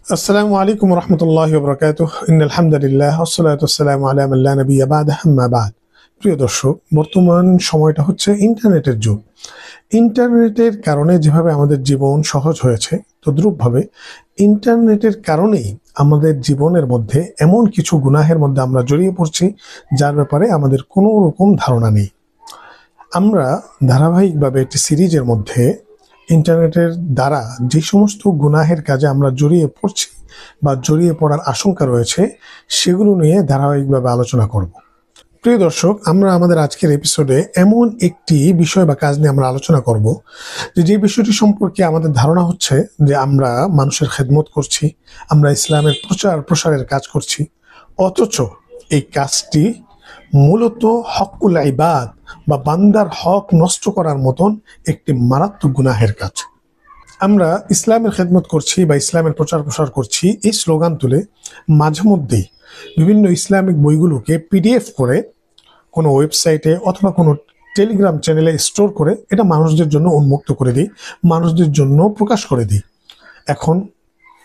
আসসালামু আলাইকুম রহমতুল্লাহি ওয়া বারাকাতুহু ইন্নাল হামদুলিল্লাহ ওয়াসসালাতু ওয়াসসালামু আলা মান লা নাবিয়্যা বা'দা আম্মা বা'দ। প্রিয় দর্শক, বর্তমান সময়টা হচ্ছে ইন্টারনেটের যুগ। ইন্টারনেটের কারণে যেভাবে আমাদের জীবন সহজ হয়েছে, তদ্রূপভাবে ইন্টারনেটের কারণেই আমাদের জীবনের মধ্যে এমন কিছু গুনাহের মধ্যে আমরা জড়িয়ে পড়ছি যার ব্যাপারে আমাদের কোনো রকম ধারণা নেই। আমরা ধারাবাহিকভাবে একটি সিরিজের মধ্যে ইন্টারনেটের দ্বারা যে সমস্ত গুনাহের কাজে আমরা জড়িয়ে পড়ছি বা জড়িয়ে পড়ার আশঙ্কা রয়েছে সেগুলো নিয়ে ধারাবাহিকভাবে আলোচনা করব। প্রিয় দর্শক, আমরা আমাদের আজকের এপিসোডে এমন একটি বিষয় বা কাজ নিয়ে আমরা আলোচনা করব যে বিষয়টি সম্পর্কে আমাদের ধারণা হচ্ছে যে আমরা মানুষের খেদমত করছি, আমরা ইসলামের প্রসারের কাজ করছি, অথচ এই কাজটি মূলত হকুল ইবাদ বা বান্দার হক নষ্ট করার মতন একটি মারাত্মক গুনাহের কাজ। আমরা ইসলামের খেদমত করছি বা ইসলামের প্রসার করছি এই স্লোগান তুলে মাঝে মধ্যেই বিভিন্ন ইসলামিক বইগুলোকে পিডিএফ করে কোনো ওয়েবসাইটে অথবা কোনো টেলিগ্রাম চ্যানেলে স্টোর করে এটা মানুষদের জন্য উন্মুক্ত করে দিই, মানুষদের জন্য প্রকাশ করে দিই। এখন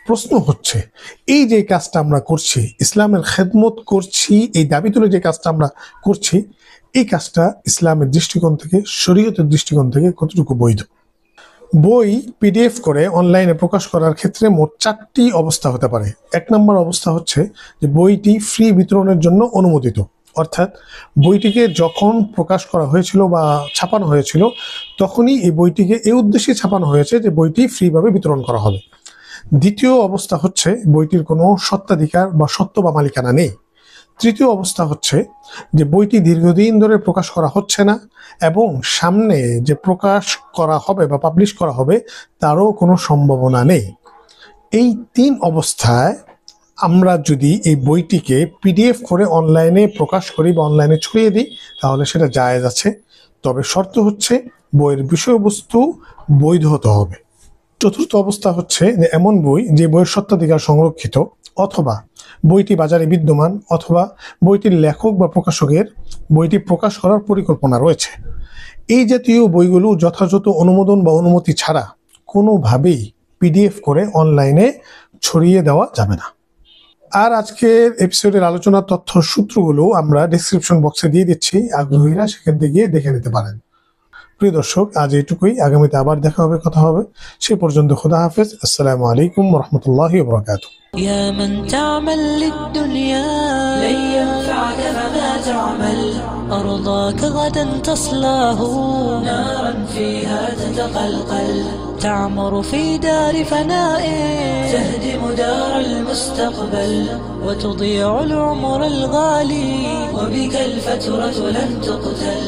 প্রশ্ন হচ্ছে, এই যে কাজটা আমরা করছি, ইসলামের খেদমত করছি এই দাবি তুলে যে কাজটা আমরা করছি, এই কাজটা ইসলামের দৃষ্টিকোণ থেকে, শরীয়তের দৃষ্টিকোণ থেকে কতটুকু বৈধ? বই পিডিএফ করে অনলাইনে প্রকাশ করার ক্ষেত্রে মোট 4টি অবস্থা হতে পারে। 1 নম্বর অবস্থা হচ্ছে যে বইটি ফ্রি বিতরণের জন্য অনুমোদিত, অর্থাৎ বইটিকে যখন প্রকাশ করা হয়েছিল বা ছাপানো হয়েছিল তখনই এই বইটিকে এই উদ্দেশ্যে ছাপানো হয়েছে যে বইটি ফ্রিভাবে বিতরণ করা হবে। দ্বিতীয় অবস্থা হচ্ছে বইটির কোনো স্বত্বাধিকার বা সত্ত্ব বা মালিকানা নেই। তৃতীয় অবস্থা হচ্ছে যে বইটি দীর্ঘদিন ধরে প্রকাশ করা হচ্ছে না এবং সামনে যে প্রকাশ করা হবে বা পাবলিশ করা হবে তারও কোনো সম্ভাবনা নেই। এই 3 অবস্থায় আমরা যদি এই বইটিকে পিডিএফ করে অনলাইনে প্রকাশ করি বা অনলাইনে ছড়িয়ে দিই তাহলে সেটা জায়েজ আছে, তবে শর্ত হচ্ছে বইয়ের বিষয়বস্তু বৈধ হতে হবে। চতুর্থ অবস্থা হচ্ছে যে এমন বই যে বইয়ের স্বত্বাধিকার সংরক্ষিত, অথবা বইটি বাজারে বিদ্যমান, অথবা বইটির লেখক বা প্রকাশকের বইটি প্রকাশ করার পরিকল্পনা রয়েছে। এই জাতীয় বইগুলো যথাযথ অনুমোদন বা অনুমতি ছাড়া কোনোভাবেই পিডিএফ করে অনলাইনে ছড়িয়ে দেওয়া যাবে না। আর আজকের এপিসোডের আলোচনার তথ্য সূত্রগুলো আমরা ডেসক্রিপশন বক্সে দিয়ে দিচ্ছি, আগ্রহীরা সেখান থেকে গিয়ে দেখে নিতে পারেন। প্রিয় দর্শক, আজ এইটুকুই, আগামীতে আবার দেখা হবে, কথা হবে। সে পর্যন্ত খোদা হাফেজ। আসসালামু আলাইকুম রহমতুল্লাহি ওয়া বারাকাতুহু। يا من تعمل للدنيا لن ينفعك فما تعمل أرضاك غدا تصلاه نارا فيها تتقلقل تعمر في دار فناء تهدم دار المستقبل وتضيع العمر الغالي وبك الفترة لن تقتل